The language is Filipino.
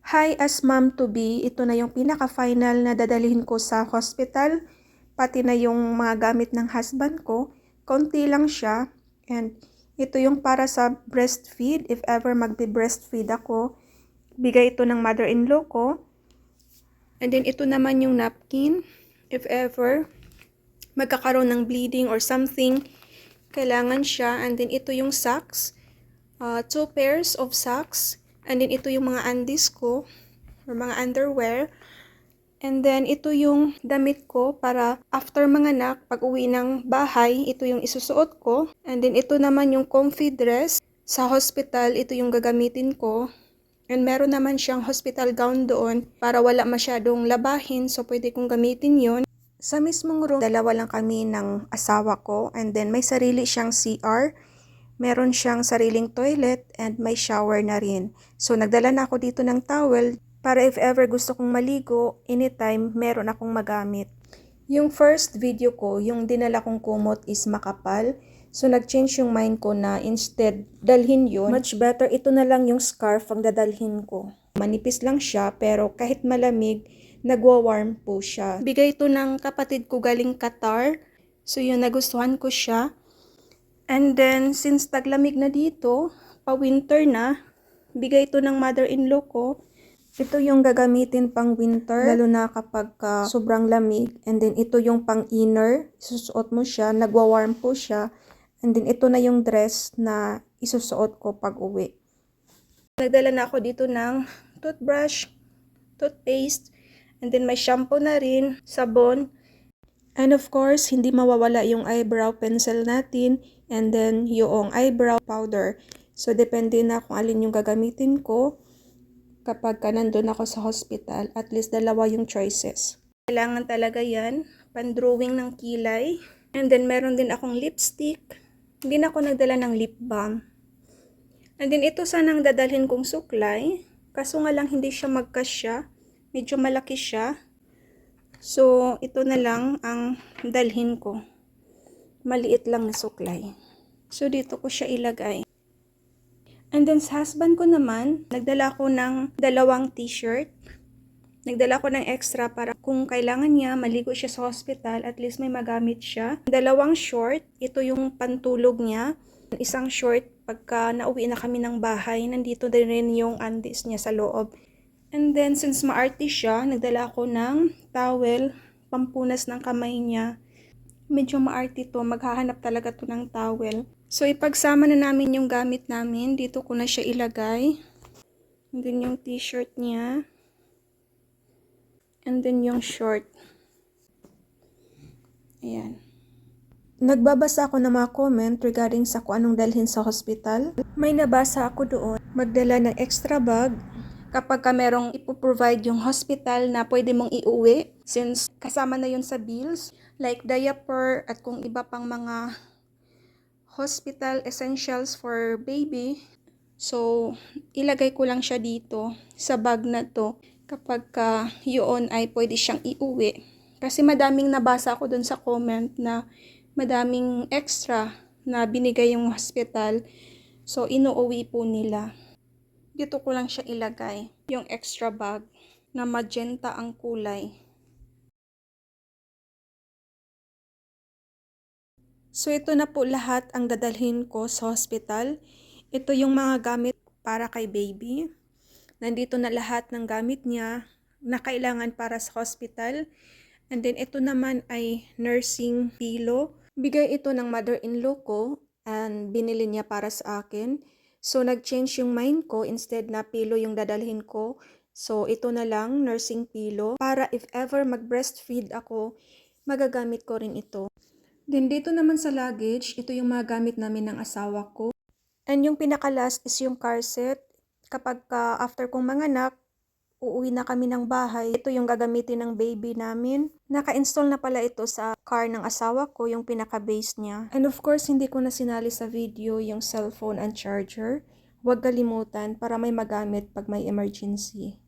Hi, as mom to be, ito na yung pinaka-final na dadalhin ko sa hospital. Pati na yung mga gamit ng husband ko. Konti lang siya. And ito yung para sa breastfeed. If ever magbe-breastfeed ako, bigay ito ng mother-in-law ko. And then ito naman yung napkin. If ever magkakaroon ng bleeding or something, kailangan siya. And then ito yung socks. 2 pairs of socks. And then ito yung mga undies ko or mga underwear. And then ito yung damit ko para after manganak, pag uwi ng bahay, ito yung isusuot ko. And then ito naman yung comfy dress. Sa hospital, ito yung gagamitin ko. And meron naman siyang hospital gown doon para wala masyadong labahin. So pwede kong gamitin yon. Sa mismong room, dalawa lang kami ng asawa ko. And then may sarili siyang CR. Meron siyang sariling toilet and may shower na rin. So nagdala na ako dito ng towel para if ever gusto kong maligo, anytime meron akong magamit. Yung first video ko, yung dinala kong kumot is makapal. So nag-change yung mind ko na instead dalhin yun, much better ito na lang yung scarf ang dadalhin ko. Manipis lang siya pero kahit malamig, nagwa-warm po siya. Bigay ito ng kapatid ko galing Qatar. So yun, nagustuhan ko siya. And then, since taglamig na dito, pa-winter na, bigay ito ng mother-in-law ko. Ito yung gagamitin pang winter, lalo na kapag sobrang lamig. And then, ito yung pang inner, isusuot mo siya, nagwa-warm po siya. And then, ito na yung dress na isusuot ko pag uwi. Nagdala na ako dito ng toothbrush, toothpaste, and then may shampoo na rin, sabon. And of course, hindi mawawala yung eyebrow pencil natin and then yung eyebrow powder. So, depende na kung alin yung gagamitin ko kapag nandun ako sa hospital. At least dalawa yung choices. Kailangan talaga yan. Pan-drawing ng kilay. And then, meron din akong lipstick. Hindi na ako nagdala ng lip balm. And then, ito sanang dadalhin kong suklay. Kaso nga lang hindi siya magkasya. Medyo malaki siya. So, ito na lang ang dalhin ko. Maliit lang na suklay. So, dito ko siya ilagay. And then, sa husband ko naman, nagdala ko ng 2 t-shirt. Nagdala ko ng extra para kung kailangan niya, maligo siya sa hospital, at least may magamit siya. 2 short, ito yung pantulog niya. 1 short, pagka nauwi na kami ng bahay, nandito din rin yung undies niya sa loob. And then, since maarte siya, nagdala ako ng towel, pampunas ng kamay niya. Medyo maarte to, maghahanap talaga to ng towel. So, ipagsama na namin yung gamit namin. Dito ko na siya ilagay. And then, yung t-shirt niya. And then, yung short. Ayan. Nagbabasa ako ng mga comment regarding sa kung anong dalhin sa hospital. May nabasa ako doon. Magdala ng extra bag. Kapag merong ipoprovide yung hospital na pwede mong iuwi, since kasama na yun sa bills, like diaper at kung iba pang mga hospital essentials for baby. So, ilagay ko lang siya dito sa bag na to kapag yun ay pwede siyang iuwi. Kasi madaming nabasa ako dun sa comment na madaming extra na binigay yung hospital. So, inuuwi po nila. Dito ko lang siya ilagay, yung extra bag na magenta ang kulay. So ito na po lahat ang dadalhin ko sa hospital. Ito yung mga gamit para kay baby. Nandito na lahat ng gamit niya na kailangan para sa hospital. And then ito naman ay nursing pillow. Bigay ito ng mother-in-law ko and binili niya para sa akin. So, nag-change yung mind ko. Instead na pillow yung dadalhin ko. So, ito na lang, nursing pillow. Para if ever mag-breastfeed ako, magagamit ko rin ito. Then, dito naman sa luggage, ito yung mga gamit namin ng asawa ko. And yung pinaka-last is yung car set. Kapag after kong manganak, uuwi na kami ng bahay. Ito yung gagamitin ng baby namin. Naka-install na pala ito sa car ng asawa ko, yung pinaka-base niya. And of course, hindi ko na sinali sa video yung cellphone and charger. Huwag kalimutan para may magamit pag may emergency.